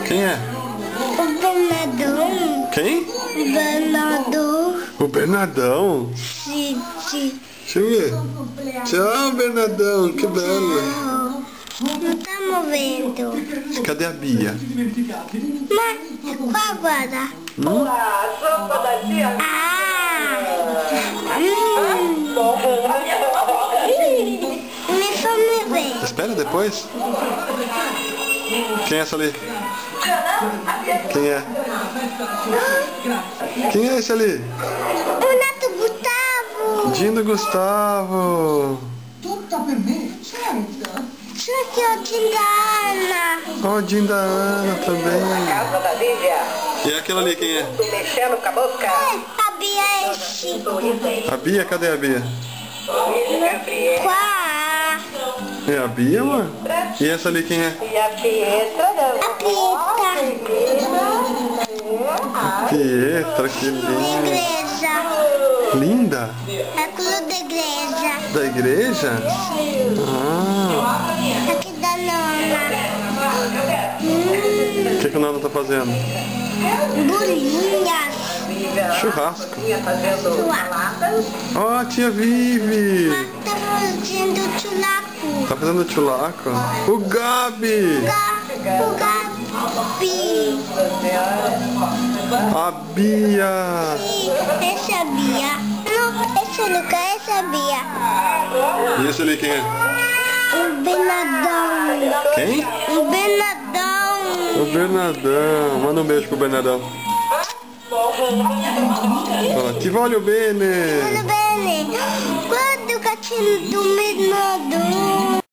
Quem é? O Bernardão. Quem? O Bernardão. O Bernardão? Sim, sim. Deixa eu ver. Tchau, Bernardão, que belo. Não tá movendo. Cadê a Bia? Mas qual agora? A sopa da tia. Me só me ver. Espera depois. Quem é essa ali? Quem é? Quem é esse ali? O Neto Gustavo. Dindo Gustavo. Tudo tá vermelho, certo? Isso aqui é o Tim da Ana. Ó, o Dinho da Ana também. Casa da Lívia. E aquela ali, quem é? Tô mexendo com a boca. A Bia é esse. A Bia? Cadê a Bia? Qual? É a Bia, amor? E essa ali, quem é? E a Pietra, A Pita. Pietra, que Da linda. igreja. Linda? É clube da igreja. Da igreja? Ah. Aqui da Nona. O que a Nana tá fazendo? Bolinhas. Churrasco. fazendo saladas. Ó, a tia Vivi. Tá fazendo chulaco. Tá fazendo chulaco? O Gabi. O Gabi. A Bia. Esse é a Bia. Não, esse é o Lucas, esse é a Bia. E esse ali, quem é? O Bernardão. Quem? O Bernardão. O Bernardão. Manda um beijo pro Bernardão. Fala, ti voglio bene. Tudo bem? Guarda o gatinho do Bernardão.